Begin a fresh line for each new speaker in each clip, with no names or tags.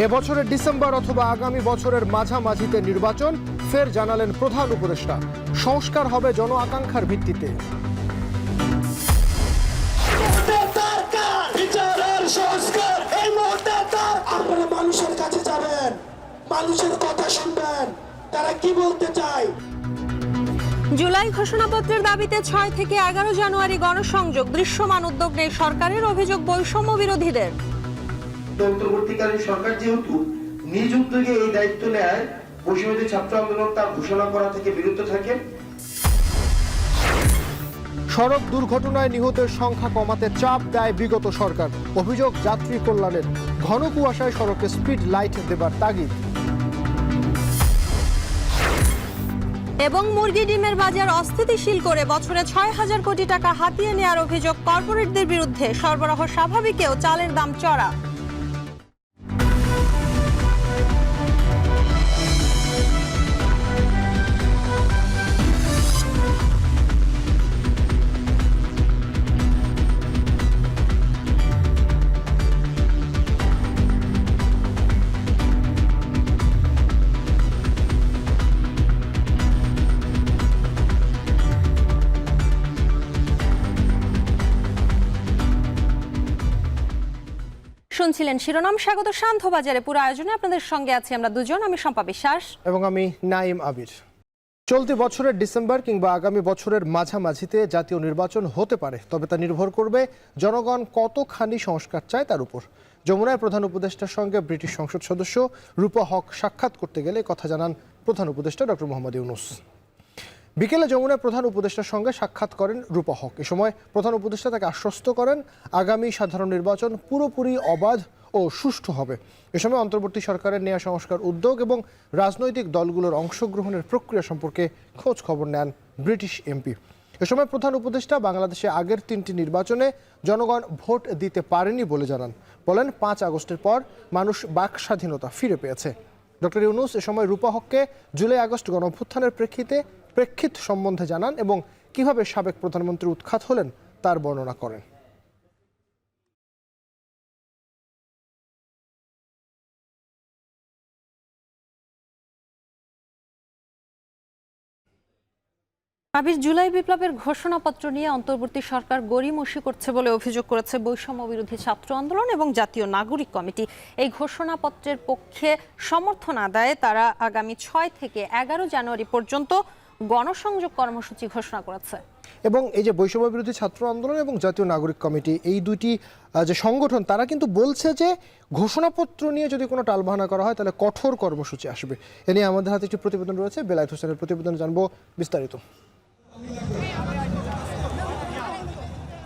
এবছরের ডিসেম্বর অথবা আগামী বছরের মাঝামাঝিতে নির্বাচন, ফের জানালেন প্রধান উপদেষ্টা। সংস্কার হবে জন আকাঙ্ক্ষার ভিত্তিতে।
আপনারা মানুষের কাছে যাবেন, মানুষের কথা শুনবেন, তারা কি বলতে চায়।
জুলাই ঘোষণাপত্রের দাবিতে 6 থেকে 11 জানুয়ারি গণসংযোগ, দৃশ্যমান উদ্যোগ নেই সরকারের, অভিযোগ বৈষম্য বিরোধীদের।
অন্তর্বর্তীকালীন সরকার যেহেতু নিজ উদ্যোগে এই দায়িত্ব নেয়, বৈষম্য ছাত্র আন্দোলন তার ঘোষণা করা থেকে বিরত থাকে।
সড়ক দুর্ঘটনায় নিহতের সংখ্যা কমাতে চাপ দেয় বিগত সরকার, অভিযোগ যাত্রী কল্যাণের। ঘন কুয়াশায় সড়কে স্পিড লাইট দেবার তাগিদ।
এবং মুরগি ডিমের বাজার অস্থিতিশীল করে বছরে 6,000 কোটি টাকা হাতিয়ে নেওয়ার অভিযোগ কর্পোরেটদের বিরুদ্ধে। সরবরাহ স্বাভাবিকেও চালের দাম চড়া। শুনছিলেন শিরোনাম। স্বাগত শান্ত বাজারে। পুরো আয়োজনে আপনাদের সঙ্গে আছি আমরা দুজন, আমি শম্পা বিশ্বাস
এবং আমি নাইম আবির। চলতি বছরের ডিসেম্বর কিংবা আগামী বছরের মাঝামাঝিতে জাতীয় নির্বাচন হতে পারে, তবে তা নির্ভর করবে জনগণ কতখানি সংস্কার চায় তার উপর। যমুনায় প্রধান উপদেষ্টার সঙ্গে ব্রিটিশ সংসদ সদস্য রূপা হক সাক্ষাৎ করতে গেলে কথা জানান প্রধান উপদেষ্টা ডক্টর মোহাম্মদ ইউনূস। বিকেলে যমুনায় প্রধান উপদেষ্টার সঙ্গে সাক্ষাৎ করেন রূপা হক। এ সময় প্রধান উপদেষ্টা তাকে আশ্বস্ত করেন আগামী সাধারণ নির্বাচন পুরোপুরি অবাধ ও সুষ্ঠু হবে। এ সময় অন্তর্বর্তী সরকারের নেয়া সংস্কার উদ্যোগ এবং রাজনৈতিক দলগুলোর অংশগ্রহণের প্রক্রিয়া সম্পর্কে খোঁজ খবর নেন ব্রিটিশ এমপি। এ সময় প্রধান উপদেষ্টা বাংলাদেশে আগের 3টি নির্বাচনে জনগণ ভোট দিতে পারেনি বলে জানান। বলেন 5 আগস্টের পর মানুষ বাক স্বাধীনতা ফিরে পেয়েছে। ডক্টর ইউনূস এ সময় রূপা হককে জুলাই আগস্ট গণঅভ্যুত্থানের প্রেক্ষিত সম্বন্ধে জানান এবং কিভাবে সাবেক প্রধানমন্ত্রী উৎখাত হলেন তার বর্ণনা করেন।
আবির, জুলাই বিপ্লবের ঘোষণাপত্র নিয়ে অন্তর্বর্তী সরকার গড়িমসি করছে বলে অভিযোগ করেছে বৈষম্য বিরোধী ছাত্র আন্দোলন এবং জাতীয় নাগরিক কমিটি। এই ঘোষণাপত্রের পক্ষে সমর্থন আদায়ে তারা আগামী 6 থেকে 11 জানুয়ারি পর্যন্ত গণসংযোগ কর্মসূচি ঘোষণা করেছে।
এবং এই যে বৈষম্য বিরোধী ছাত্র আন্দোলন এবং জাতীয় নাগরিক কমিটি, এই দুইটি যে সংগঠন, তারা কিন্তু বলছে যে ঘোষণাপত্র নিয়ে যদি কোনো টালবাহানা করা হয় তাহলে কঠোর কর্মসূচি আসবে। এ নিয়ে আমাদের হাতে একটি প্রতিবেদন রয়েছে, বেলায়েত হোসেনের প্রতিবেদন, জানবো বিস্তারিত।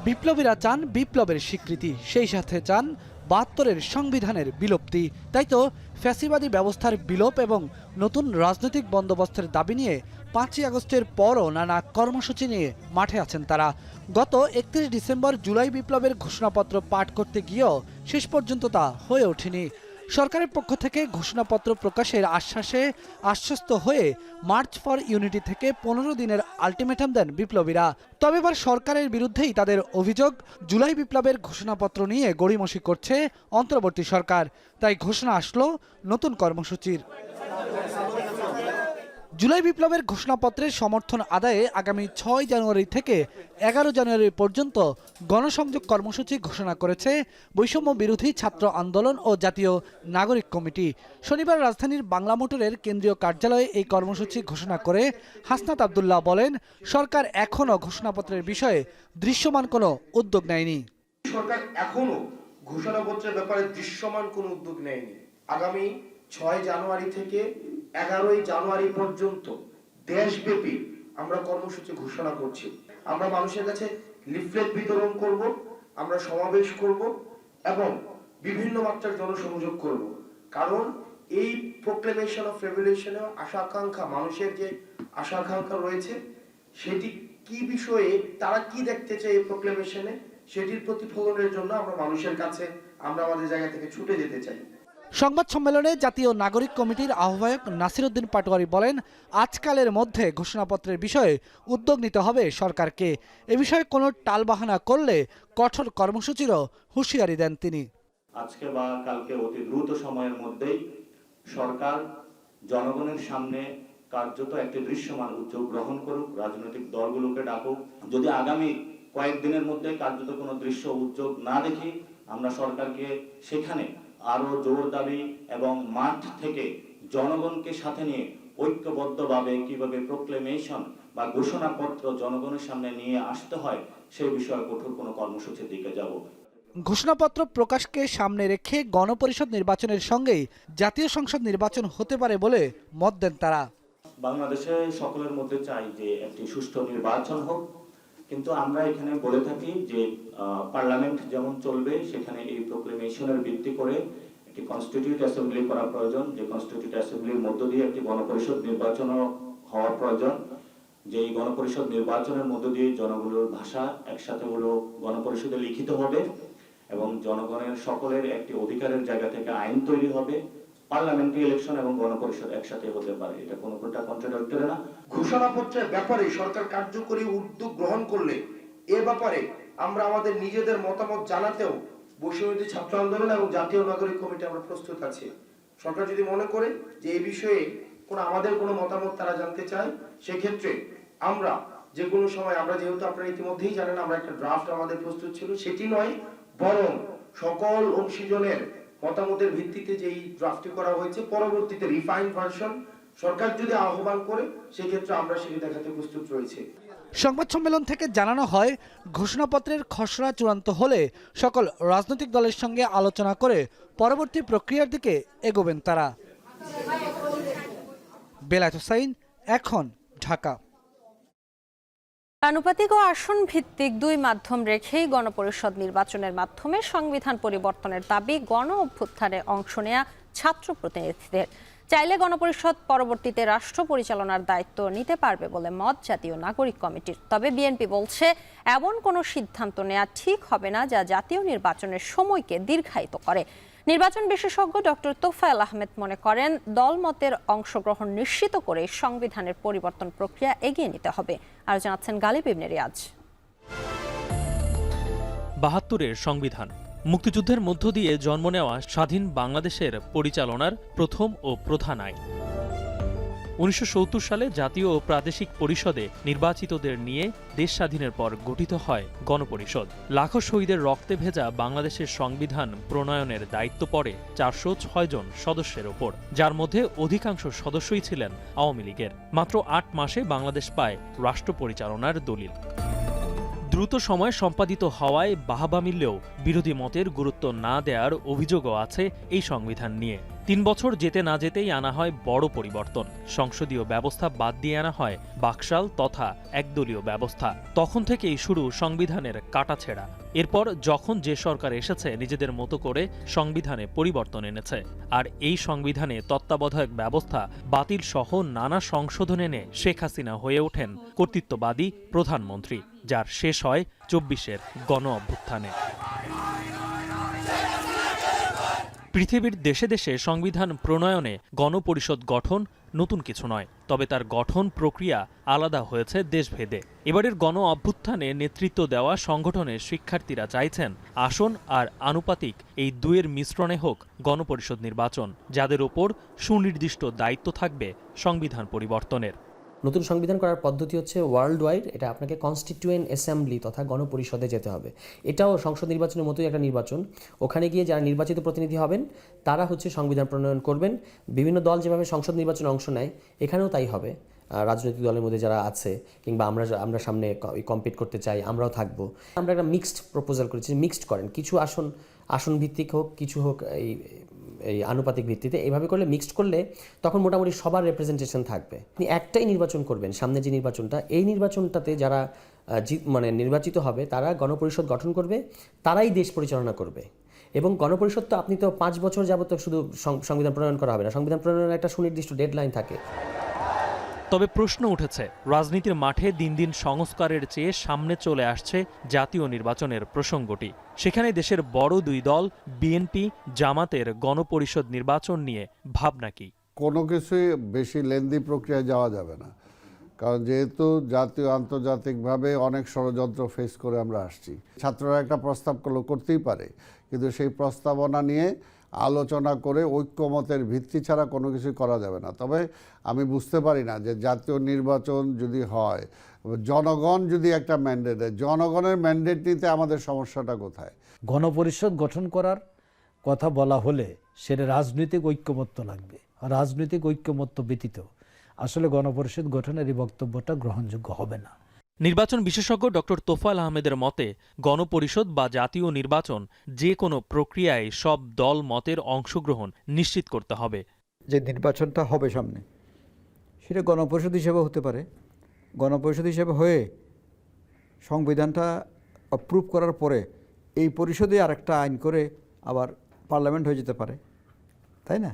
বিপ্লবীরা চান বিপ্লবের স্বীকৃতি, সেই সাথে চান 72-এর সংবিধানের বিলুপ্তি। তাই তো ফ্যাসিবাদী ব্যবস্থার বিলোপ এবং নতুন রাজনৈতিক বন্দোবস্তের দাবি নিয়ে 5 আগস্টের পরও নানা কর্মসূচি নিয়ে মাঠে আছেন তারা। গত 31 ডিসেম্বর জুলাই বিপ্লবের ঘোষণাপত্র পাঠ করতে গিয়েও শেষ পর্যন্ত তা হয়ে ওঠেনি। সরকারের পক্ষ থেকে ঘোষণাপত্র প্রকাশের আশ্বাসে আশ্বস্ত হয়ে মার্চ ফর ইউনিটি থেকে 15 দিনের আলটিমেটাম দেন বিপ্লবীরা। তবে এবার সরকারের বিরুদ্ধেই তাদের অভিযোগ, জুলাই বিপ্লবের ঘোষণাপত্র নিয়ে গড়িমসি করছে অন্তর্বর্তী সরকার। তাই ঘোষণা আসলো নতুন কর্মসূচির। জুলাই বিপ্লবের ঘোষণাপত্রের সমর্থন আদায়ে আগামী 6 জানুয়ারি থেকে 11 জানুয়ারি পর্যন্ত গণসংযোগ কর্মসূচি ঘোষণা করেছে বৈষম্য বিরোধী ছাত্র আন্দোলন ও জাতীয় নাগরিক কমিটি। শনিবার রাজধানীর বাংলা মোটরের কেন্দ্রীয় কার্যালয়ে এই কর্মসূচি ঘোষণা করে হাসনাত আব্দুল্লাহ বলেন, সরকার এখনও ঘোষণাপত্রের বিষয়ে দৃশ্যমান কোনো উদ্যোগ নেয়নি।
সরকার এখনো ঘোষণাপত্রের ব্যাপারে দৃশ্যমান কোনো উদ্যোগ নেয়নি। আগামী 6 জানুয়ারি থেকে 11 জানুয়ারি পর্যন্ত দেশব্যাপী আমরা কর্মসূচি ঘোষণা করছি। আমরা মানুষের কাছে লিফলেট বিতরণ করব, আমরা সমাবেশ করব এবং বিভিন্ন মাত্রার জনসংযোগ করব। কারণ এই প্রোক্লেমেশন অফ রেভলিউশনে আশা আকাঙ্ক্ষা, মানুষের যে আশা আকাঙ্ক্ষা রয়েছে, সেটি কি বিষয়ে, তারা কি দেখতে চায় এই প্রোক্লেমেশনে, সেটির প্রতিফলনের জন্য আমরা মানুষের কাছে, আমরা আমাদের জায়গা থেকে ছুটে যেতে চাই।
সংবাদ সম্মেলনে জাতীয় নাগরিক কমিটির আহ্বায়ক নাসির উদ্দিন পাটোয়ারি বলেন, আজকালের মধ্যে ঘোষণাপত্রের বিষয়ে উদ্যোগ নিতে হবে সরকারকে। এ বিষয়ে কোনো টালবাহানা করলে কঠোর কর্মসূচিরও হুঁশিয়ারি দেন তিনি।
আজকে বা কালকে অতি দ্রুত সময়ের মধ্যেই সরকার জনগণের সামনে কার্যত একটি দৃশ্যমান উদ্যোগ গ্রহণ করুক, রাজনৈতিক দলগুলোকে ডাকুক। যদি আগামী কয়েকদিনের মধ্যে কার্যত কোনো দৃশ্য উদ্যোগ না দেখি, আমরা সরকারকে সেখানে আরো জোর দাবি এবং মাঠ থেকে জনগণকে সাথে নিয়ে ঐক্যবদ্ধভাবে কিভাবে প্রোক্লেমেশন বা ঘোষণাপত্র জনগণের সামনে নিয়ে আসতে হয় সেই বিষয়ে কঠোর কোনো কর্মসূচির দিকে যাব।
ঘোষণাপত্র প্রকাশকে সামনে রেখে গণপরিষদ নির্বাচনের সঙ্গেই জাতীয় সংসদ নির্বাচন হতে পারে বলে মত দেন তারা।
বাংলাদেশে সকলের মধ্যে চাই যে একটি সুষ্ঠু নির্বাচন হোক, কিন্তু আমরা এখানে বলে থাকি যে পার্লামেন্ট যেমন চলবে সেখানে এই প্রোক্লেমেশনের ভিত্তি করে একটি কনস্টিটিউট অ্যাসেম্বলি করা প্রয়োজন, যে কনস্টিটিউট অ্যাসেম্বলির মধ্য দিয়ে একটি গণপরিষদ নির্বাচন হওয়া প্রয়োজন, যে এই গণপরিষদ নির্বাচনের মধ্য দিয়ে জনগণের ভাষা একসাথে হলো গণপরিষদে লিখিত হবে এবং জনগণের সকলের একটি অধিকারের জায়গা থেকে আইন তৈরি হবে। পার্লামেন্টারি ইলেকশন এবং গণপরিষদ একসাথে হতে পারে, এটা কোনোটা কন্ট্রাডিক্টরি না।
ঘোষণাপত্রের ব্যাপারে সরকার কার্যকরী উদ্যোগ গ্রহণ করলে এ ব্যাপারে আমরা আমাদের নিজেদের মতামত জানাতেও বৈষম্যবিরোধী ছাত্র আন্দোলন এবং জাতীয় নাগরিক কমিটি আমরা প্রস্তুত আছি। সরকার যদি মনে করে যে এই বিষয়ে আমাদের কোনো মতামত তারা জানতে চায়, সেক্ষেত্রে আমরা যে কোনো সময়, আমরা যেহেতু আপনারা ইতিমধ্যেই জানেন আমরা একটা ড্রাফট আমাদের প্রস্তুত ছিল, সেটি নয় বরং সকল অংশীজনের মতামতের ভিত্তিতে যেই ড্রাফটটি করা হয়েছে পরবর্তীতে রিফাইন্ড ভার্সন সরকার যদি আহ্বান করে সেক্ষেত্রে আমরা সেটি দেখাতে প্রস্তুত রয়েছে।
সংবাদ সম্মেলন থেকে জানানো হয়, ঘোষণাপত্রের খসড়া চূড়ান্ত হলে সকল রাজনৈতিক দলের সঙ্গে আলোচনা করে পরবর্তী প্রক্রিয়ার দিকে এগোবেন তারা। বেলায়েত হোসাইন, এখন, ঢাকা।
আনুপাতিক ও আসন ভিত্তিক দুই মাধ্যম রেখেই গণপরিষদ নির্বাচনের মাধ্যমে সংবিধান পরিবর্তনের দাবি গণ অভ্যুত্থানে অংশ নেয়া ছাত্র প্রতিনিধিদের। চাইলে গণপরিষদ পরবর্তীতে রাষ্ট্র পরিচালনার দায়িত্ব নিতে পারবে বলে মত জাতীয় নাগরিক কমিটির। তবে বিএনপি বলছে এমন কোনো সিদ্ধান্ত নেওয়া ঠিক হবে না যা জাতীয় নির্বাচনের সময়কে দীর্ঘায়িত করে। নির্বাচন বিশেষজ্ঞ ডক্টর তোফায়েল আহমেদ মনে করেন, দলমতের অংশগ্রহণ নিশ্চিত করে সংবিধানের পরিবর্তন প্রক্রিয়া এগিয়ে নিতে হবে। আর জানাচ্ছেন গালিব ইবনে রিয়াজ।
৭২-এর সংবিধান মুক্তিযুদ্ধের মধ্য দিয়ে জন্ম নেওয়া স্বাধীন বাংলাদেশের পরিচালনার প্রথম ও প্রধান আইন। ১৯৭০ সালে জাতীয় ও প্রাদেশিক পরিষদে নির্বাচিতদের নিয়ে দেশ স্বাধীনের পর গঠিত হয় গণপরিষদ। লাখো শহীদের রক্তে ভেজা বাংলাদেশের সংবিধান প্রণয়নের দায়িত্ব পড়ে ৪০৬ জন সদস্যের ওপর, যার মধ্যে অধিকাংশ সদস্যই ছিলেন আওয়ামী লীগের। মাত্র ৮ মাসে বাংলাদেশ পায় রাষ্ট্র পরিচালনার দলিল। দ্রুত সময় সম্পাদিত হওয়ায় বাহবা মিললেও বিরোধী মতের গুরুত্ব না দেওয়ার অভিযোগও আছে এই সংবিধান নিয়ে। ৩ বছর যেতে না যেতেই আনা হয় বড় পরিবর্তন। সংসদীয় ব্যবস্থা বাদ দিয়ে আনা হয় বাকশাল তথা একদলীয় ব্যবস্থা। তখন থেকেই শুরু সংবিধানের কাটাছেঁড়া। এরপর যখন যে সরকার এসেছে নিজেদের মতো করে সংবিধানে পরিবর্তন এনেছে, আর এই সংবিধানে তত্ত্বাবধায়ক ব্যবস্থা বাতিল সহ নানা সংশোধন এনে শেখ হাসিনা হয়ে ওঠেন কর্তৃত্ববাদী প্রধানমন্ত্রী, যার শেষ হয় ২৪-এর গণ অভ্যুত্থানে। পৃথিবীর দেশে দেশে সংবিধান প্রণয়নে গণপরিষদ গঠন নতুন কিছু নয়, তবে তার গঠন প্রক্রিয়া আলাদা হয়েছে দেশভেদে। এবারের গণ অভ্যুত্থানে নেতৃত্ব দেওয়া সংগঠনের শিক্ষার্থীরা চাইছেন আসন আর আনুপাতিক এই দুয়ের মিশ্রণে হোক গণপরিষদ নির্বাচন, যাদের ওপর সুনির্দিষ্ট দায়িত্ব থাকবে সংবিধান পরিবর্তনের।
নতুন সংবিধান করার পদ্ধতি হচ্ছে ওয়ার্ল্ড ওয়াইড, এটা আপনাকে কনস্টিটিউয়েন্ট অ্যাসেম্বলি তথা গণপরিষদে যেতে হবে। এটাও সংসদ নির্বাচনের মতোই একটা নির্বাচন। ওখানে গিয়ে যারা নির্বাচিত প্রতিনিধি হবেন তারা হচ্ছে সংবিধান প্রণয়ন করবেন। বিভিন্ন দল যেভাবে সংসদ নির্বাচনে অংশ নেয় এখানেও তাই হবে। রাজনৈতিক দলের মধ্যে যারা আছে কিংবা আমরা সামনে কম্পিট করতে চাই, আমরাও থাকবো। আমরা একটা মিক্সড প্রপোজাল করেছি, মিক্সড করেন, কিছু আসন ভিত্তিক হোক, কিছু হোক এই আনুপাতিক ভিত্তিতে। এইভাবে করলে মিক্সড করলে তখন মোটামুটি সবার রিপ্রেজেন্টেশন থাকবে। আপনি একটাই নির্বাচন করবেন, সামনে যে নির্বাচনটা, এই নির্বাচনটাতে যারা নির্বাচিত হবে তারা গণপরিষদ গঠন করবে, তারাই দেশ পরিচালনা করবে। এবং গণপরিষদ তো আপনি তো 5 বছর যাবত শুধু সংবিধান প্রণয়ন করা হবে না, সংবিধান প্রণয়নের একটা সুনির্দিষ্ট ডেডলাইন থাকে।
তবে প্রশ্ন উঠেছে, রাজনীতির মাঠে দিন দিন সংস্কারের চেয়ে সামনে চলে আসছে জাতীয় নির্বাচনের প্রসঙ্গটি। সেখানে দেশের বড় দুই দল বিএনপি জামাতের গণপরিষদ নির্বাচন নিয়ে ভাবনা কি?
কোনো কিছুই বেশি লেন্দি প্রক্রিয়ায় যাওয়া যাবে না, কারণ যেহেতু জাতীয় আন্তর্জাতিকভাবে অনেক ষড়যন্ত্র ফেস করে আমরা আসছি। ছাত্ররা একটা প্রস্তাব করতেই পারে, কিন্তু সেই প্রস্তাবনা নিয়ে আলোচনা করে ঐক্যমতের ভিত্তি ছাড়া কোনো কিছু করা যাবে না। তবে আমি বুঝতে পারি না যে জাতীয় নির্বাচন যদি হয়, জনগণ যদি একটা ম্যান্ডেট দেয়, জনগণের ম্যান্ডেট নিতে আমাদের সমস্যাটা কোথায়?
গণপরিষদ গঠন করার কথা বলা হলে সেটা রাজনৈতিক ঐক্যমত্য লাগবে। রাজনৈতিক ঐক্যমত্য ব্যতীত আসলে গণপরিষদ গঠনের এই বক্তব্যটা গ্রহণযোগ্য হবে না।
নির্বাচন বিশেষজ্ঞ ডক্টর তোফায়েল আহমেদের মতে গণপরিষদ বা জাতীয় নির্বাচন যে কোনো প্রক্রিয়ায় সব দল মতের অংশগ্রহণ নিশ্চিত করতে হবে।
যে নির্বাচনটা হবে সামনে, সেটা গণপরিষদ হিসেবে হতে পারে। গণপরিষদ হিসেবে হয়ে সংবিধানটা অ্যাপ্রুভ করার পরে এই পরিষদে আরেকটা আইন করে আবার পার্লামেন্ট হয়ে যেতে পারে, তাই না?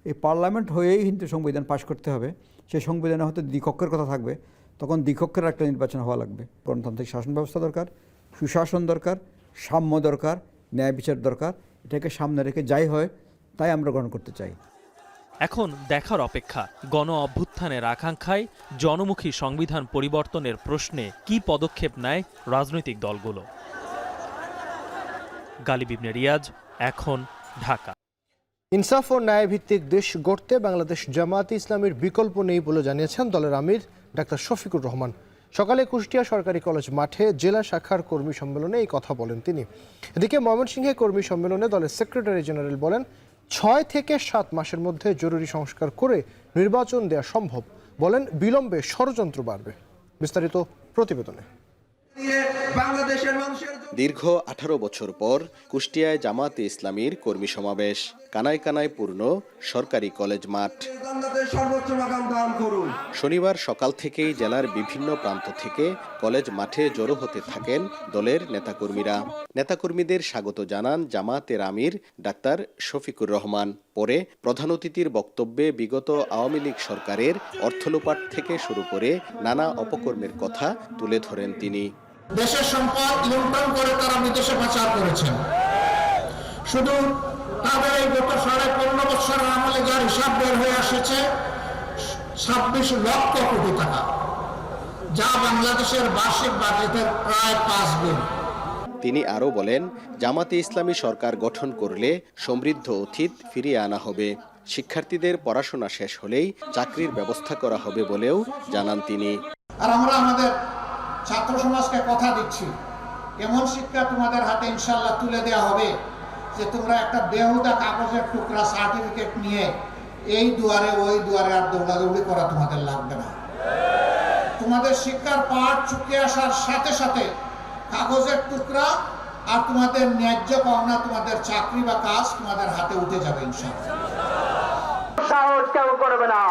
এই পার্লামেন্ট হয়েই কিন্তু সংবিধান পাশ করতে হবে। সেই সংবিধানে হয়তো দ্বিকক্ষের কথা থাকবে, তখন দ্বিকক্ষের একটা নির্বাচন হওয়া লাগবে। গণতান্ত্রিক শাসন ব্যবস্থা দরকার, সুশাসন দরকার, সাম্য দরকার, ন্যায় বিচার দরকার। এটাকে সামনে রেখে যাই হয় তাই আমরা গ্রহণ করতে চাই।
এখন দেখার অপেক্ষা গণ অভ্যুত্থানের আকাঙ্ক্ষায় জনমুখী সংবিধান পরিবর্তনের প্রশ্নে কি পদক্ষেপ নেয় রাজনৈতিক দলগুলো। গালিব ইবনে রিয়াজ, এখন, ঢাকা।
ইনসাফ ও ন্যায়ভিত্তিক দেশ গড়তে বাংলাদেশ জামায়াতে ইসলামীর বিকল্প নেই বলে জানিয়েছেন দলের আমির ডাক্তার শফিকুর রহমান। সকালে কুষ্টিয়া সরকারি কলেজ মাঠে জেলা শাখার কর্মী সম্মেলনে এই কথা বলেন তিনি। এদিকে ময়মনসিংহে কর্মী সম্মেলনে দলের সেক্রেটারি জেনারেল বলেন 6 থেকে 7 মাসের মধ্যে জরুরি সংস্কার করে নির্বাচন দেওয়া সম্ভব। বলেন বিলম্বে ষড়যন্ত্র বাড়বে। বিস্তারিত প্রতিবেদনে।
দীর্ঘ 18 বছর পর কুষ্টিয়ায় জামায়াতে ইসলামীর কর্মী সমাবেশ। কানায় কানায় পূর্ণ সরকারি কলেজ মাঠ। শনিবার সকাল থেকেই জেলার বিভিন্ন প্রান্ত থেকে কলেজ মাঠে জড়ো হতে থাকেন দলের নেতাকর্মীরা। নেতাকর্মীদের স্বাগত জানান জামায়াতের আমির ডাক্তার শফিকুর রহমান। পরে প্রধান অতিথির বক্তব্যে বিগত আওয়ামী লীগ সরকারের অর্থলোপাট থেকে শুরু করে নানা অপকর্মের কথা তুলে ধরেন তিনি।
দেশের সম্পদ লুণ্ঠন করে তারা বিদেশে পাচার করেছেন। শুধু তাদের এই গত 15.5 বছরের আমলে যার হিসাব বের হয়ে এসেছে 26 লক্ষ কোটি টাকা, যা বাংলাদেশের বার্ষিক বাজেটের প্রায় 5 গুণ।
তিনি আরও বলেন, জামাতে ইসলামী সরকার গঠন করলে সমৃদ্ধ অতীত ফিরিয়ে আনা হবে। শিক্ষার্থীদের পড়াশোনা শেষ হলেই চাকরির ব্যবস্থা করা হবে বলেও জানান তিনি।
আর আমরা আমাদের ছাত্র সমাজকে কথা দিচ্ছি, এমন শিক্ষা তোমাদের হাতে ইনশাল্লাহ তুলে দেওয়া হবে যে তোমরা একটা বেহুদা কাগজের টুকরা সার্টিফিকেট নিয়ে এই দুয়ারে ওই দুয়ারে আর দৌড়াদৌড়ি করা তোমাদের লাগবে না। তোমাদের শিক্ষার পাঠ চুকিয়ে আসার সাথে সাথে কাগজের টুকরা আর তোমাদের ন্যায্য পাওনা, তোমাদের চাকরি বা কাজ তোমাদের হাতে উঠে যাবে ইনশাআল্লাহ। সাহস কেউ করবে না।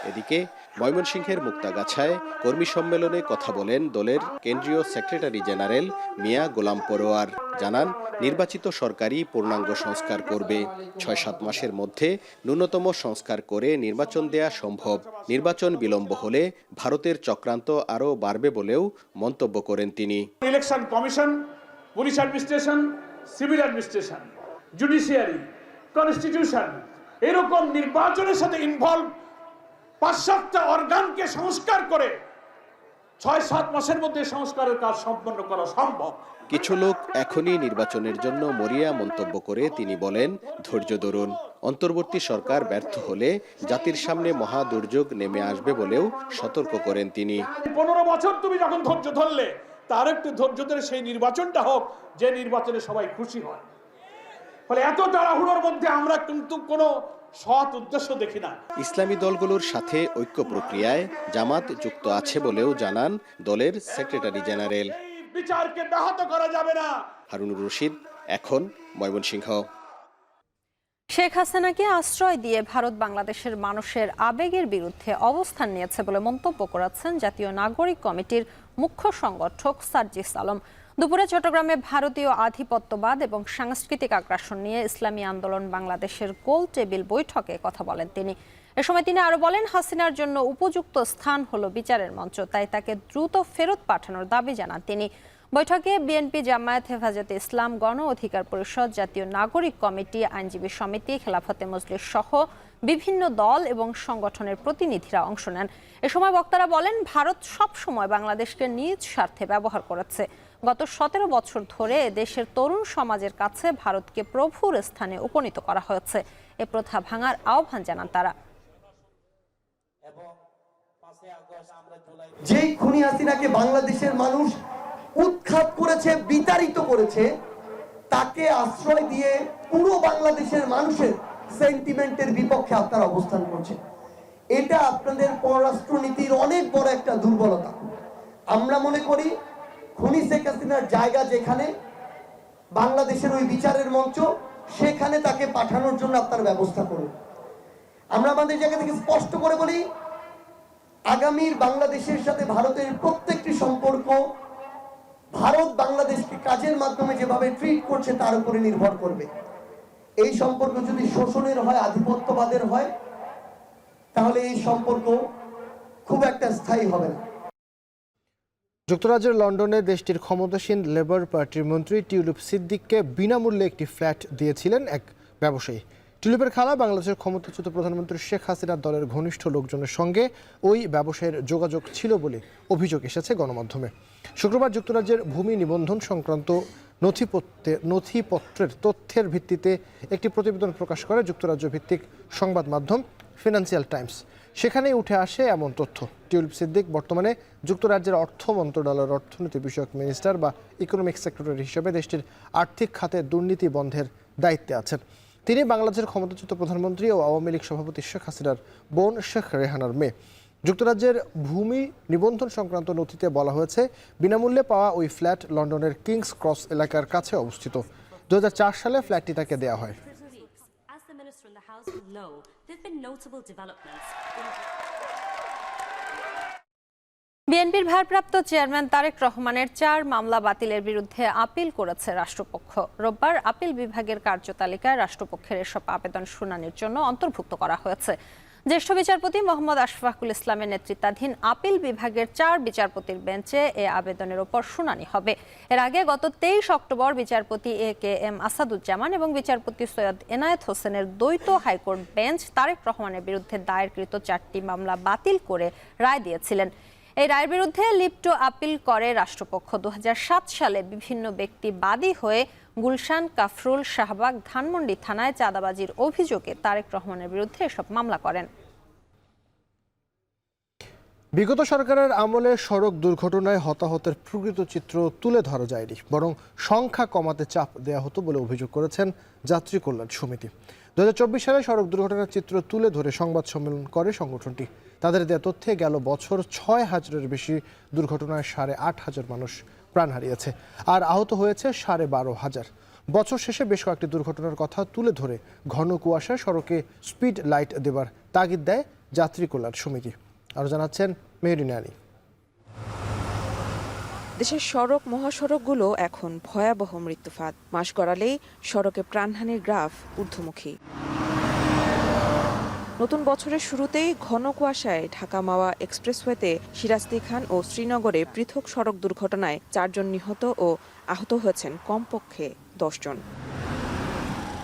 এদিকে ময়মনসিংহের মুক্তাগাছায় কর্মী সম্মেলনে কথা বলেন দলের কেন্দ্রীয় সেক্রেটারি জেনারেল মিয়া গোলাম পরোয়ার। জানান, নির্বাচিত সরকারই পূর্ণাঙ্গ সংস্কার করবে। 6-7 মাসের মধ্যে ন্যূনতম সংস্কার করে নির্বাচন দেয়া সম্ভব। নির্বাচন বিলম্ব হলে ভারতের চক্রান্ত আরও বাড়বে বলেও মন্তব্য করেন তিনি।
Election commission, police administration, civil administration, judiciary, constitution, এরকম নির্বাচনের সাথে ইনভলভ 5-7টা অর্গানকে সংস্কার করে 6-7 মাসের মধ্যে সংস্কারের কাজ সম্পন্ন করা সম্ভব।
কিছু লোক এখনই নির্বাচনের জন্য মরিয়া মন্তব্য করে তিনি বলেন, ধৈর্য ধরুন। অন্তর্বর্তী সরকার ব্যর্থ হলে জাতির সামনে মহা দুর্যোগ নেমে আসবে বলেও সতর্ক করেন তিনি।
15 বছর তুমি যখন ধৈর্য ধরলে, তার একটু ধৈর্য ধরে সেই নির্বাচনটা হোক যে নির্বাচনে সবাই খুশি হয়। ফলে এত তাড়াহুড়োর মধ্যে আমরা কিন্তু কোনো সৎ উদ্দেশ্য দেখি না।
ইসলামী দলগুলোর সাথে ঐক্য প্রক্রিয়ায় জামাত যুক্ত আছে বলেও জানান দলের সেক্রেটারি জেনারেল।
বিচারকে ব্যাহত করা যাবে না।
হারুনুর রশিদ, এখন, ময়মনসিংহ।
শেখ হাসিনাকে আশ্রয় দিয়ে ভারত বাংলাদেশের মানুষের আবেগের বিরুদ্ধে অবস্থান নিয়েছে বলে মন্তব্য করেছেন জাতীয় নাগরিক কমিটির মুখ্য সংগঠক সার্জিস আলম। দুপুরে চট্টগ্রামে ভারতীয় আধিপত্যবাদ এবং সাংস্কৃতিক আগ্রাসন নিয়ে ইসলামী আন্দোলন বাংলাদেশের গোল টেবিল বৈঠকে কথা বলেন তিনি। এ সময় তিনি আরো বলেন, হাসিনার জন্য উপযুক্ত স্থান হলো বিচারের মঞ্চ, তাই তাকে দ্রুত ফেরত পাঠানোর দাবি জানান তিনি। বৈঠকে বিএনপি, জামায়াত, হেফাজতে ইসলাম, গণ অধিকার পরিষদ, জাতীয় নাগরিক কমিটি, আইনজীবী সমিতি, খেলাফতে মজলিস সহ বিভিন্ন দল এবং সংগঠনের প্রতিনিধিরা অংশ নেন। এ সময় বক্তারা বলেন, ভারত সব সময় বাংলাদেশকে নিজ স্বার্থে ব্যবহার করেছে। গত 17 বছর ধরে দেশের তরুণ সমাজের কাছে ভারতকে প্রভুর স্থানে উপনীত করা হয়েছে। এ প্রথা ভাঙার আহ্বান জানান তারা।
যেই খুনি হাসিনাকে বাংলাদেশের মানুষ উৎখাত করেছে, বিতাড়িত করেছে, তাকে আশ্রয় দিয়ে পুরো বাংলাদেশের মানুষের সেন্টিমেন্টের বিপক্ষে আপনারা অবস্থান করছেন। এটা আপনাদের পররাষ্ট্রনীতির অনেক বড় একটা দুর্বলতা। আমরা মনে করি খুনি শেখ হাসিনার জায়গা যেখানে, বাংলাদেশের ওই বিচারের মঞ্চ, সেখানে তাকে পাঠানোর জন্য আপনারা ব্যবস্থা করুন। আমরা আমাদের জায়গা থেকে স্পষ্ট করে বলি, আগামীর বাংলাদেশের সাথে ভারতের প্রত্যেকটি সম্পর্ক ভারত বাংলাদেশকে কাজের মাধ্যমে যেভাবে ট্রিট করছে তার উপরে নির্ভর করবে। এই সম্পর্ক যদি শোষণের হয়, আধিপত্যবাদের হয়, তাহলে এই সম্পর্ক খুব একটা স্থায়ী হবে না।
যুক্তরাজ্যের লন্ডনে দেশটির ক্ষমতাসীন লেবার পার্টির মন্ত্রী টিউলিপ সিদ্দিককে বিনামূল্যে একটি ফ্ল্যাট দিয়েছিলেন এক ব্যবসায়ী। টিউলিপের খালা বাংলাদেশের ক্ষমতাচ্যুত প্রধানমন্ত্রী শেখ হাসিনার দলের ঘনিষ্ঠ লোকজনের সঙ্গে ওই ব্যবসায়ের যোগাযোগ ছিল বলে অভিযোগ এসেছে গণমাধ্যমে। শুক্রবার যুক্তরাজ্যের ভূমি নিবন্ধন সংক্রান্ত নথিপত্রের তথ্যের ভিত্তিতে একটি প্রতিবেদন প্রকাশ করে যুক্তরাজ্য ভিত্তিক সংবাদ মাধ্যম ফিনান্সিয়াল টাইমস। সেখানেই উঠে আসে এমন তথ্য। টিউলিপ সিদ্দিক বর্তমানে যুক্তরাজ্যের অর্থ মন্ত্রণালয়ের অর্থনীতি বিষয়ক মিনিস্টার বা ইকোনমিক সেক্রেটারি হিসেবে দেশটির আর্থিক খাতে দুর্নীতি বন্ধের দায়িত্বে আছেন। তিনি বাংলাদেশের ক্ষমতাচ্যুত প্রধানমন্ত্রী ও আওয়ামী লীগ সভাপতি শেখ হাসিনার বোন শেখ রেহানার মেয়ে। যুক্তরাজ্যের ভূমি নিবন্ধন সংক্রান্ত নথিতে বলা হয়েছে, বিনামূল্যে পাওয়া ওই ফ্ল্যাট লন্ডনের কিংস ক্রস এলাকার কাছে অবস্থিত। 2004 সালে ফ্ল্যাটটি তাকে দেওয়া হয়।
বিএনপির ভারপ্রাপ্ত চেয়ারম্যান তারেক রহমানের 4 মামলা বাতিলের বিরুদ্ধে আপিল করেছে রাষ্ট্রপক্ষ। রোববার আপিল বিভাগের কার্যতালিকায় রাষ্ট্রপক্ষের এসব আবেদন শুনানির জন্য অন্তর্ভুক্ত করা হয়েছে। জ্যেষ্ঠ বিচারপতি মোহাম্মদ আশফাকুল ইসলামের নেতৃত্বাধীন আপিল বিভাগের 4 বিচারপতির বেঞ্চে এ আবেদনের ওপর শুনানি হবে। এর আগে গত 23 অক্টোবর বিচারপতি এ.কে.এম. আসাদুজ্জামান এবং বিচারপতি সৈয়দ এনায়েত হোসেনের দ্বৈত হাইকোর্ট বেঞ্চ তারেক রহমানের বিরুদ্ধে দায়েরকৃত 4টি মামলা বাতিল করে রায় দিয়েছিলেন। এই রায়ের বিরুদ্ধে লিভ টু আপিল করে রাষ্ট্রপক্ষ। 2007 সালে বিভিন্ন ব্যক্তি বাদী হয়ে গুলশান, কাফরুল, শাহবাগ, ধানমন্ডি থানায় চাঁদাবাজির অভিযোগে তারেক রহমানের বিরুদ্ধে এসব মামলা করেন।
বিগত সরকারের আমলে সড়ক দুর্ঘটনায় হতাহতের প্রকৃত চিত্র তুলে ধরা যায়নি, বরং সংখ্যা কমাতে চাপ দেওয়া হতো বলে অভিযোগ করেছেন যাত্রী কল্যাণ সমিতি। 2024 সালে সড়ক দুর্ঘটনার চিত্র তুলে ধরে সংবাদ সম্মেলন করে সংগঠনটি। তাদের দেওয়া তথ্যে গেল বছর 6,000-এর বেশি দুর্ঘটনায় 8,500 মানুষ প্রাণ হারিয়েছে আর আহত হয়েছে 12,500। বছর শেষে বেশ কয়েকটি দুর্ঘটনার কথা তুলে ধরে ঘন কুয়াশায় সড়কে স্পিড লাইট দেবার তাগিদ দেয় যাত্রী কল্যাণ সমিতি। আরও জানাচ্ছেন মেহরিনা আলী।
দেশের সড়ক মহাসড়কগুলো এখন ভয়াবহ মৃত্যুফাত। মাস গড়ালেই সড়কে প্রাণহানির গ্রাফ ঊর্ধ্বমুখী। নতুন বছরের শুরুতেই ঘন কুয়াশায় ঢাকা মাওয়া এক্সপ্রেসওয়েতে সিরাজদি খান ও শ্রীনগরে পৃথক সড়ক দুর্ঘটনায় 4 জন নিহত ও আহত হয়েছেন কমপক্ষে 10 জন।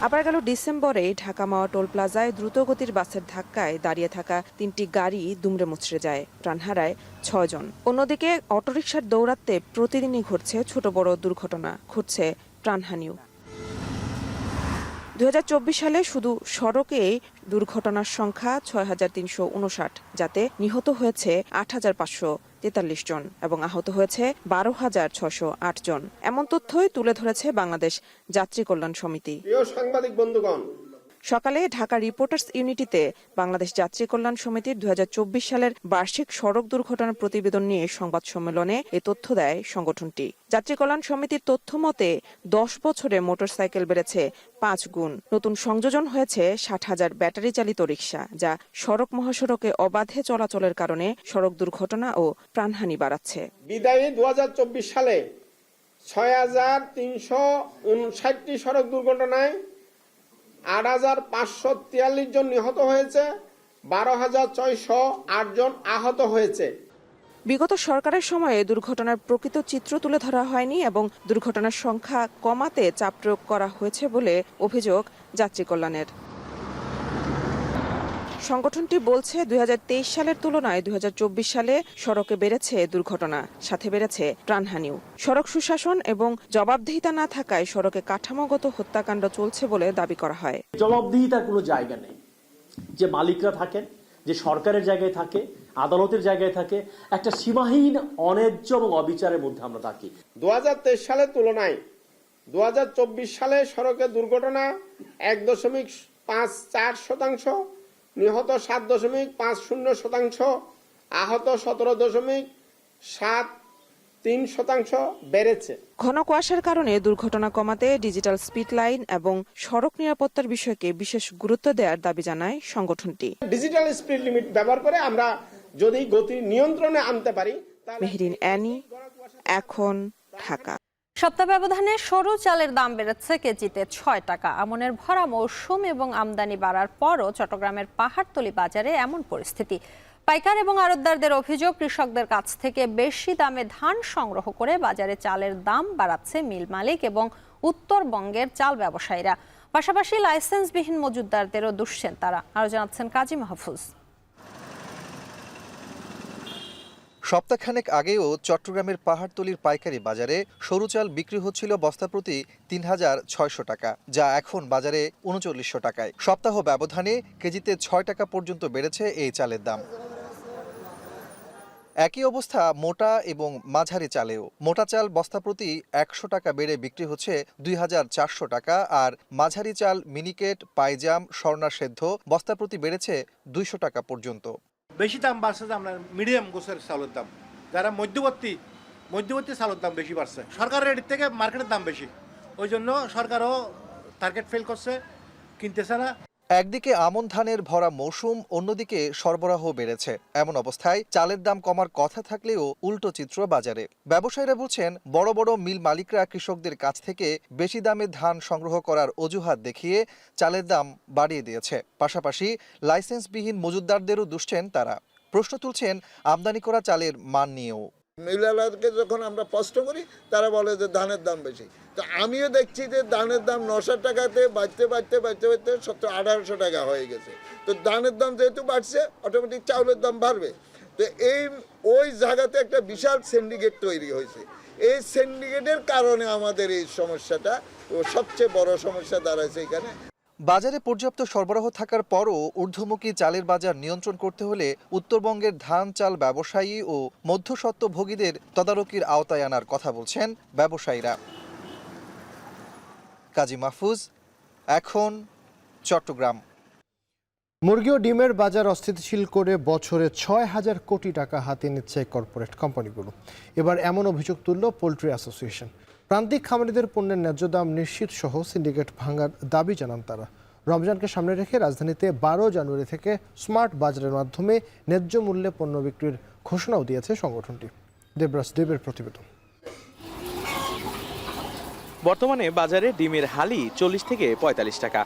আবার গেল ডিসেম্বরে ঢাকা মাওয়া টোল প্লাজায় দ্রুতগতির বাসের ধাক্কায় দাঁড়িয়ে থাকা 3টি গাড়ি দুমড়ে মুচড়ে যায়, প্রাণ হারায় 6 জন। অন্যদিকে অটোরিকশার দৌরাত্মে প্রতিদিনই ঘটছে ছোট বড় দুর্ঘটনা, ঘটছে প্রাণহানিও। 2024 সালে শুধু সড়কে দুর্ঘটনার সংখ্যা 6,359, যাতে নিহত হয়েছে 8,543 জন এবং আহত হয়েছে 12,608 জন। এমন তথ্যই তুলে ধরেছে বাংলাদেশ যাত্রী কল্যাণ সমিতি।
প্রিয় সাংবাদিক বন্ধুগণ,
সকালে ঢাকা রিপোর্টার্স ইউনিটিতে বাংলাদেশ যাত্রী কল্যাণ সমিতির 2024 সালের বার্ষিক সড়ক দুর্ঘটনার প্রতিবেদন নিয়ে সংবাদ সম্মেলনে এ তথ্য দেয় সংগঠনটি। যাত্রী কল্যাণ সমিতির তথ্য মতে 10 বছরে মোটরসাইকেল বেড়েছে 5 গুণ। নতুন সংযোজন হয়েছে 60,000 ব্যাটারি চালিত রিকশা, যা সড়ক মহাসড়কে অবাধে চলাচলের কারণে সড়ক দুর্ঘটনা ও প্রাণহানি বাড়াচ্ছে।
বিদায়ী 2024 সালে 6,359টি সড়ক দুর্ঘটনায় 8,543 জন নিহত হয়েছে, 12,608 জন আহত হয়েছে।
বিগত সরকারের সময়ে দুর্ঘটনার প্রকৃত চিত্র তুলে ধরা হয়নি এবং দুর্ঘটনার সংখ্যা কমাতে চাপ প্রয়োগ করা হয়েছে বলে অভিযোগ যাত্রী কল্যাণের। সংগঠনটি বলছে 2023 সালের তুলনায় 2024 সালে সড়কে বেড়েছে দুর্ঘটনা, সাথে বেড়েছে প্রাণহানিও। সড়ক সুশাসন এবং জবাবদিহিতা না থাকায় সড়কে কাঠামোগত হত্যাকাণ্ড চলছে বলে দাবি করা হয়।
জবাবদিহিতার কোনো জায়গা নেই। যে মালিকরা থাকেন, যে সরকারের জায়গায় থাকে, আদালতের জায়গায় থাকে, একটা সীমাহীন অন্যায্য এবং অবিচারের মধ্যে আমরা থাকি।
2023 সালের তুলনায় 2024 সালে সড়কে দুর্ঘটনা 1.54%, নিহত 7.50%, আহত 17.73% বেড়েছে।
ঘন কুয়াশার কারণে দুর্ঘটনা কমাতে ডিজিটাল স্পিড লাইন এবং সড়ক নিরাপত্তার বিষয়কে বিশেষ গুরুত্ব দেওয়ার দাবি জানায় সংগঠনটি।
ডিজিটাল স্পিড লিমিট ব্যবহার করে আমরা যদি গতি নিয়ন্ত্রণে আনতে পারি।
মেহরিন অ্যানি, এখন, ঢাকা।
সপ্তাহ ব্যবধানে সরু চালের দাম বেড়েছে কেজিতে 6 টাকা। আমনের ভরা মৌসুম এবং আমদানি বাড়ার পরও চট্টগ্রামের পাহাড়তলী বাজারে এমন পরিস্থিতি। পাইকার এবং আড়তদারদের অভিযোগ, কৃষকদের কাছ থেকে বেশি দামে ধান সংগ্রহ করে বাজারে চালের দাম বাড়াচ্ছে মিল মালিক এবং উত্তরবঙ্গের চাল ব্যবসায়ীরা। পাশাপাশি লাইসেন্সবিহীন মজুতদারদেরও দুষছেন তারা। আরও জানাচ্ছেন কাজী মাহফুজ।
সপ্তাহখানেক আগেও চট্টগ্রামের পাহাড়তলীর পাইকারি বাজারে সরু চাল বিক্রি হচ্ছিল বস্তা প্রতি ৩,৬০০ টাকা, যা এখন বাজারে ৩৯০০ টাকায়। সপ্তাহ ব্যবধানে কেজিতে ৬ টাকা পর্যন্ত বেড়েছে এই চালের দাম। একই অবস্থা মোটা এবং মাঝারি চালেও। মোটা চাল বস্তা প্রতি ১০০ টাকা বেড়ে বিক্রি হচ্ছে ২,৪০০ টাকা, আর মাঝারি চাল মিনিকেট, পাইজাম, স্বর্ণা সেদ্ধ বস্তা প্রতি বেড়েছে ২০০ টাকা পর্যন্ত।
বেশি দাম বাড়ছে যে আপনার মিডিয়াম গোছের চালের দাম, যারা মধ্যবর্তী চালের দাম বেশি বাড়ছে। সরকারের রেট থেকে মার্কেটের দাম বেশি, ওই জন্য সরকারও টার্গেট ফেল করছে, কিনতেছে না।
একদিকে আমন ধানের ভরা মৌসুম, অন্যদিকে সরবরাহ বেড়েছে। এমন অবস্থায় চালের দাম কমার কথা থাকলেও উল্টো চিত্র বাজারে। ব্যবসায়ীরা বলছেন, বড় বড় মিল মালিকরা কৃষকদের কাছ থেকে বেশি দামে ধান সংগ্রহ করার অজুহাত দেখিয়ে চালের দাম বাড়িয়ে দিয়েছে। পাশাপাশি লাইসেন্সবিহীন মজুতদারদেরও দুষছেন তারা। প্রশ্ন তুলছেন আমদানি করা চালের মান নিয়েও।
মিলালাকে যখন আমরা প্রশ্ন করি, তারা বলে যে ধানের দাম বেশি। তো আমিও দেখছি যে ধানের দাম 900 টাকাতে বাড়তে 1700-1800 টাকা হয়ে গেছে। তো ধানের দাম যেহেতু বাড়ছে, অটোমেটিক চাউলের দাম বাড়বে। তো ওই জায়গাতে একটা বিশাল সিন্ডিকেট তৈরি হয়েছে। এই সিন্ডিকেটের কারণে আমাদের এই সমস্যাটা সবচেয়ে বড় সমস্যা দাঁড়াচ্ছে এখানে।
বাজারে পর্যাপ্ত সরবরাহ থাকার পরও ঊর্ধ্বমুখী চালের বাজার নিয়ন্ত্রণ করতে হলে উত্তরবঙ্গের ধান চাল ব্যবসায়ী ও মধ্যস্বত্বভোগীদের তদারকির আওতায় আনার কথা বলছেন ব্যবসায়ীরা। কাজী মাহফুজ, এখন, চট্টগ্রাম।
মুরগি ও ডিমের বাজার অস্থিতিশীল করে বছরে ৬,০০০ কোটি টাকা হাতে নিচ্ছে কর্পোরেট কোম্পানিগুলো। এবার এমন অভিযোগ তুলল পোল্ট্রি অ্যাসোসিয়েশন। প্রান্তিক খামারিদের পণ্যের ন্যায্য দাম নিশ্চিত সহ সিন্ডিকেট ভাঙার দাবি জানান তারা। রমজানকে সামনে রেখে রাজধানীতে ১২ জানুয়ারি থেকে স্মার্ট বাজারের মাধ্যমে ন্যায্য মূল্যে পণ্য বিক্রির ঘোষণাও দিয়েছে সংগঠনটি। দেবরাজ দেবের প্রতিবেদন।
বর্তমানে বাজারে ডিমের হালি ৪০ থেকে ৪৫ টাকা,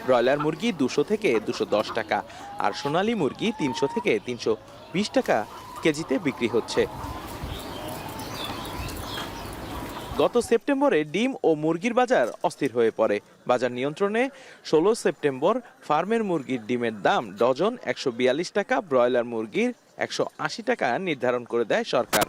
ব্রয়লার মুরগি ২০০ থেকে ২১০ টাকা, আর সোনালী মুরগি ৩০০ থেকে ৩২০ টাকা কেজিতে বিক্রি হচ্ছে। গত সেপ্টেম্বরে ডিম ও মুরগির বাজার অস্থির হয়ে পড়ে। বাজার নিয়ন্ত্রণে ১৬ সেপ্টেম্বর ফার্মের মুরগির ডিমের দাম ডজন ১৪২ টাকা, ব্রয়লার মুরগির ১৮০ টাকা নির্ধারণ করে দেয় সরকার।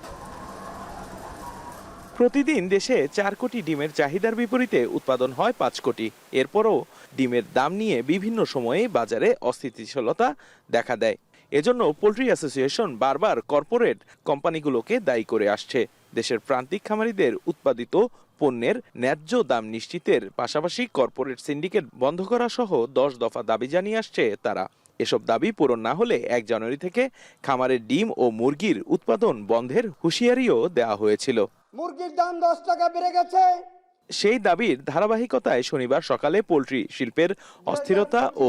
প্রতিদিন দেশে ৪ কোটি ডিমের চাহিদার বিপরীতে উৎপাদন হয় ৫ কোটি। এরপরও ডিমের দাম নিয়ে বিভিন্ন সময়ে বাজারে অস্থিতিশীলতা দেখা দেয়। এজন্য পোল্ট্রি অ্যাসোসিয়েশন বারবার কর্পোরেট কোম্পানিগুলোকে দায়ী করে আসছে। দেশের প্রান্তিক খামারিদের উৎপাদিত পণ্যের ন্যায্য দাম নিশ্চিতের পাশাপাশি কর্পোরেট সিন্ডিকেট বন্ধ করা সহ ১০ দফা দাবি জানিয়ে আসছে তারা। এসব দাবি পূরণ না হলে ১ জানুয়ারি থেকে খামারের ডিম ও মুরগির উৎপাদন বন্ধের হুঁশিয়ারিও দেওয়া হয়েছিল।
মুরগির দাম ১০ টাকা বেড়ে গেছে।
সেই দাবির ধারাবাহিকতায় শনিবার সকালে পোল্ট্রি শিল্পের অস্থিরতা ও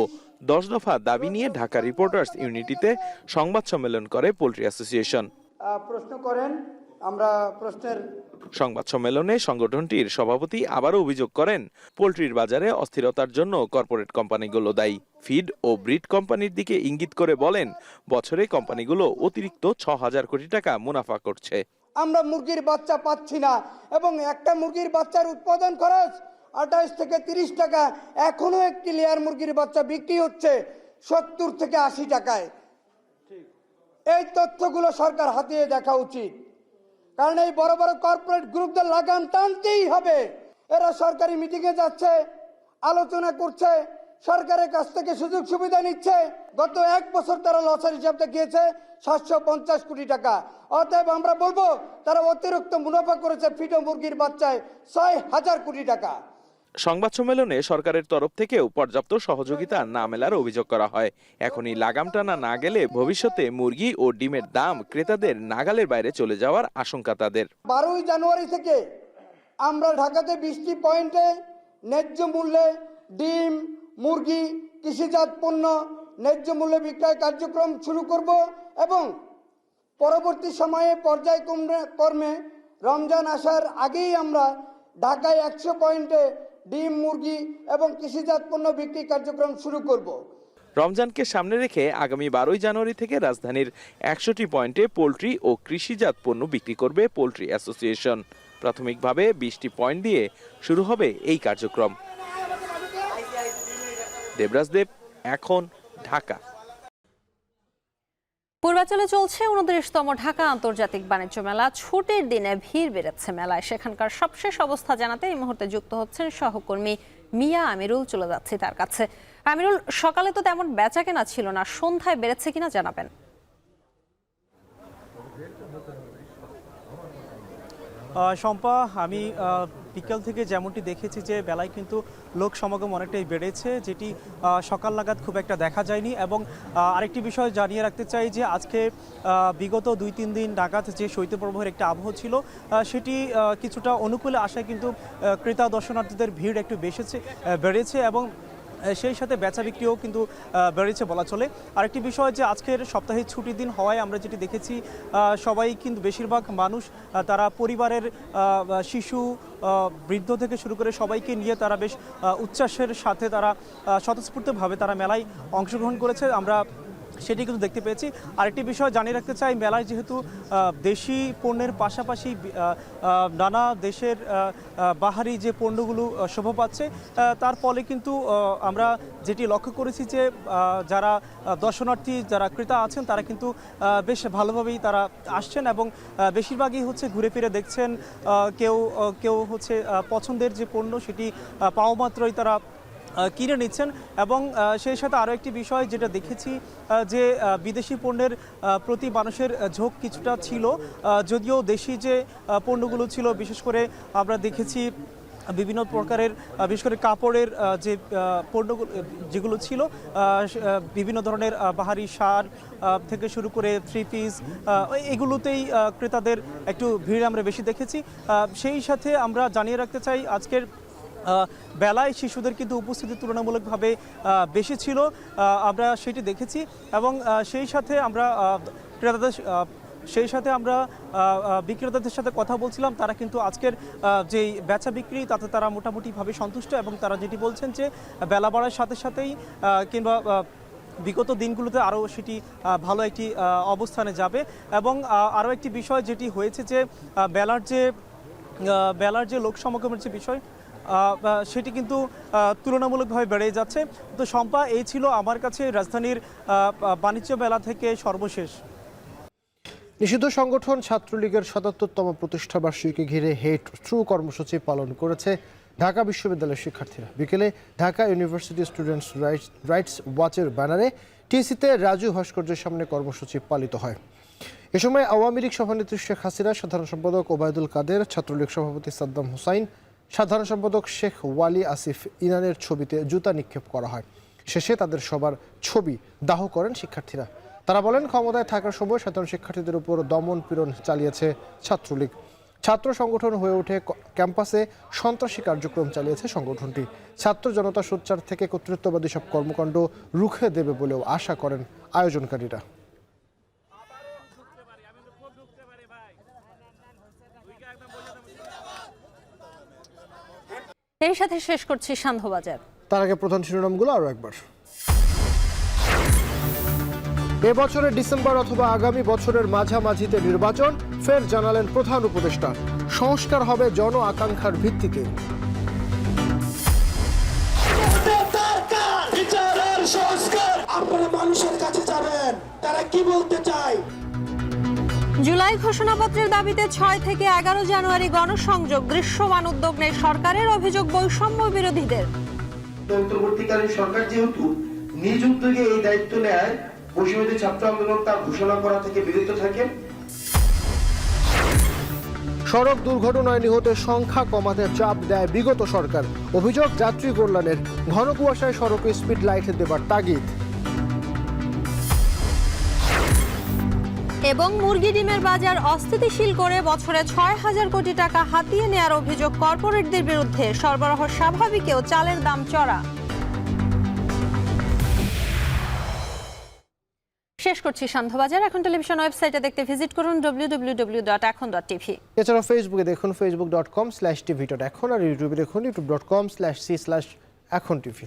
১০ দফা দাবি নিয়ে ঢাকা রিপোর্টার্স ইউনিটিতে সংবাদ সম্মেলন করে পোল্ট্রি অ্যাসোসিয়েশন।
প্রশ্ন করেন, আমরা প্রশ্নের
সংবাদ সম্মেলনে সংগঠনটির সভাপতি আবারও অভিযোগ করেন, পোল্ট্রির বাজারে অস্থিরতার জন্য কর্পোরেট কোম্পানিগুলো দায়ী। ফিড ও ব্রিড কোম্পানির দিকে ইঙ্গিত করে বলেন, বছরে কোম্পানিগুলো অতিরিক্ত ৬,০০০ কোটি টাকা মুনাফা করছে।
আমরা মুরগির বাচ্চা পাচ্ছি না এবং একটা মুরগির বাচ্চার উৎপাদন খরচ ২৮ থেকে ৩০ টাকা। এখনো একটি লেয়ার মুরগির বাচ্চা বিক্রি হচ্ছে 70 থেকে 80 টাকায়। এই তথ্যগুলো সরকার হাতিয়ে দেখা উচিত, কারণ এই বড় বড় কর্পোরেট গ্রুপদের লাগাম টানতেই হবে। এরা সরকারি মিটিংয়ে যাচ্ছে, আলোচনা করছে, সরকারের কাছ থেকে সুযোগ সুবিধা নিচ্ছে। গত 1 বছর তারা লসের হিসাব দেখিয়েছে 750 কোটি টাকা। অতএব আমরা বলবো তারা অতিরিক্ত মুনাফা করেছে ফিটো মুরগির বাচ্চায় 6000 কোটি টাকা।
সংবাদ সম্মেলনে সরকারের তরফ থেকেও পর্যাপ্ত সহযোগিতা না মেলার অভিযোগ করা হয়। এখনই লাগাম টানা না গেলে ভবিষ্যতে মুরগি ও ডিমের দাম ক্রেতাদের নাগালের বাইরে চলে যাওয়ার আশঙ্কা তাদের।
12 জানুয়ারি থেকে আমরা ঢাকাতে 20টি পয়েন্টে ন্যায্য মূল্যে ডিম, মুরগি, কৃষিজাত পণ্য ন্যায্য মূল্যে বিক্রয় কার্যক্রম শুরু করব এবং পরবর্তী সময়ে পর্যায়ক্রমে রমজান আসার আগেই আমরা ঢাকায় 100 পয়েন্টে ডিম, মুরগি এবং কৃষিজাত পণ্য বিক্রি কার্যক্রম শুরু করব।
রমজানকে সামনে রেখে আগামী 12 জানুয়ারি থেকে রাজধানীর 100টি পয়েন্টে পোল্ট্রি ও কৃষিজাত পণ্য বিক্রি করবে পোল্ট্রি অ্যাসোসিয়েশন। প্রাথমিকভাবে 20টি পয়েন্ট দিয়ে শুরু হবে এই কার্যক্রম। দেবরাজ দেব, এখন, ঢাকা।
পূর্বাঞ্চলে চলছে 29তম ঢাকা আন্তর্জাতিক বাণিজ্য মেলা। ছুটির দিনে ভিড় বেড়েছে মেলায়। সেখানকার সবশেষ অবস্থা জানাতে এই মুহূর্তে যুক্ত হচ্ছেন সহকর্মী মিয়া আমিরুল। চলে যাচ্ছি তার কাছে। আমিরুল, সকালে তো তেমন বেচা কেনা ছিল না, সন্ধ্যায় বেড়েছে কিনা জানাবেন।
শম্পা, আমি বিকাল থেকে যেমনটি দেখেছি যে বেলায় কিন্তু লোক সমাগম অনেকটাই বেড়েছে, যেটি সকাল নাগাদ খুব একটা দেখা যায়নি। এবং আরেকটি বিষয় জানিয়ে রাখতে চাই যে আজকে বিগত 2-3 দিন নাগাদ যে শৈত্যপ্রবাহের একটা আবহ ছিল, সেটি কিছুটা অনুকূলে আসায় কিন্তু ক্রেতা দর্শনার্থীদের ভিড় একটু বেড়েছে এবং সেই সাথে বেচা বিক্রিও কিন্তু বেড়েছে বলা চলে। আরেকটি বিষয় যে আজকের সপ্তাহে ছুটির দিন হওয়ায় আমরা যেটি দেখেছি, সবাই কিন্তু বেশিরভাগ মানুষ তারা পরিবারের শিশু, বৃদ্ধ থেকে শুরু করে সবাইকে নিয়ে তারা বেশ উচ্ছ্বাসের সাথে তারা স্বতঃস্ফূর্তভাবে তারা মেলায় অংশগ্রহণ করেছে, আমরা সেটি কিন্তু দেখতে পেয়েছি। আরেকটি বিষয় জানিয়ে রাখতে চাই, মেলায় যেহেতু দেশি পণ্যের পাশাপাশি নানা দেশের বাহারি যে পণ্যগুলো শোভা পাচ্ছে, তার ফলে কিন্তু আমরা যেটি লক্ষ্য করেছি যে যারা দর্শনার্থী, যারা ক্রেতা আছেন, তারা কিন্তু বেশ ভালোভাবেই তারা আসছেন এবং বেশিরভাগই হচ্ছে ঘুরে ফিরে দেখছেন। কেউ হচ্ছে পছন্দের যে পণ্য সেটি পাওয়া মাত্রই তারা কিনে নিচ্ছেন। এবং সেই সাথে আরও একটি বিষয় যেটা দেখেছি যে বিদেশি পণ্যের প্রতি মানুষের ঝোঁক কিছুটা ছিল, যদিও দেশি যে পণ্যগুলো ছিল, বিশেষ করে আমরা দেখেছি বিভিন্ন প্রকারের, বিশেষ করে কাপড়ের যে পণ্যগুলো যেগুলো ছিল, বিভিন্ন ধরনের বাহারি শাড় থেকে শুরু করে 3 পিস, এগুলোতেই ক্রেতাদের একটু ভিড় আমরা বেশি দেখেছি। সেই সাথে আমরা জানিয়ে রাখতে চাই আজকের বেলায় শিশুদের কিন্তু উপস্থিতি তুলনামূলকভাবে বেশি ছিল, আমরা সেটি দেখেছি। এবং সেই সাথে আমরা বিক্রেতাদের সাথে কথা বলছিলাম, তারা কিন্তু আজকের যেই বেচা বিক্রি তাতে তারা মোটামুটিভাবে সন্তুষ্ট এবং তারা যেটি বলছেন যে বেলা বাড়ার সাথে সাথেই কিংবা বিগত দিনগুলোতে আরও সেটি ভালো একটি অবস্থানে যাবে। এবং আরও একটি বিষয় যেটি হয়েছে যে বেলার যে লোক সমাগমের যে বিষয়, সেটি কিন্তু তুলনামূলকভাবে বেড়ে যাচ্ছে। তো শম্পা, এই ছিল আমার কাছে রাজধানীর বাণিজ্য মেলা থেকে সর্বশেষ।
নিষিদ্ধ সংগঠন ছাত্রলীগের ৭৭তম প্রতিষ্ঠাবার্ষিকী ঘিরে হেট ট্রু কর্মসূচি পালন করেছে ঢাকা বিশ্ববিদ্যালয়ের শিক্ষার্থীরা। বিকেলে ঢাকা ইউনিভার্সিটি স্টুডেন্টস রাইটস ওয়াচের ব্যানারে টিসিতে রাজু ভাস্কর্যের সামনে কর্মসূচি পালিত হয়। এ সময় আওয়ামী লীগ সভানেত্রী শেখ হাসিনা, সাধারণ সম্পাদক ওবায়দুল কাদের, ছাত্রলীগ সভাপতি সাদ্দাম হোসাইন, সাধারণ সম্পাদক শেখ ওয়ালি আসিফ ইনানের ছবিতে জুতা নিক্ষেপ করা হয়। শেষে তাদের সবার ছবি দাহ করেন শিক্ষার্থীরা। তারা বলেন, ক্ষমতায় থাকার সময় সাধারণ শিক্ষার্থীদের উপর দমন পীড়ন চালিয়েছে ছাত্রলীগ। ছাত্র সংগঠন হয়ে ওঠে ক্যাম্পাসে সন্ত্রাসী কার্যক্রম চালিয়েছে সংগঠনটি। ছাত্র জনতা সোচ্চার থেকে কর্তৃত্ববাদী সব কর্মকাণ্ড রুখে দেবে বলেও আশা করেন আয়োজনকারীরা।
এর সাথে শেষ করছি সান্ধ্যবাজার।
তার আগে প্রধান শিরোনামগুলো আরও একবার। এবছরের ডিসেম্বর অথবা আগামী বছরের মাঝামাঝিতে নির্বাচন, ফের জানালেন প্রধান উপদেষ্টা। সংস্কার হবে জন আকাঙ্ক্ষার ভিত্তিতে।
আমরা
জুলাই ঘোষণাপত্রের দাবিতে ৬ থেকে ১১ জানুয়ারি গণসংযোগ, দৃশ্যমান উদ্যোগ নেই সরকারের, অভিযোগ বৈষম্য বিরোধীদের।
অন্তর্বর্তীকালীন সরকার যেহেতু নিজ উদ্যোগে এই দায়িত্ব নেয়, বৈষম্যবিরোধী ছাত্র আন্দোলন তা ঘোষণা করা থেকে বিরত থাকে।
সড়ক দুর্ঘটনায় নিহতের সংখ্যা কমাতে চাপ দেয় বিগত সরকার, অভিযোগ যাত্রী কল্যাণের। ঘন কুয়াশায় সড়কে স্পিড লাইট দেবার তাগিদ।
এবং মুরগি ডিমের বাজার অস্থিতিশীল করে বছরে ৬,০০০ কোটি টাকা হাতিয়ে নেয়ার অভিযোগ কর্পোরেটদের বিরুদ্ধে। সরবরাহ স্বাভাবিকেও চালের দাম চড়া। শেষ করছি সন্ধ্যাবাজার। এখন টেলিভিশন ওয়েবসাইটে দেখতে ভিজিট করুন www.ekhon.tv।
এছাড়া ফেসবুকে দেখুন facebook.com/tv.ekhon আর ইউটিউবে দেখুন youtube.com/c/ekhon tv।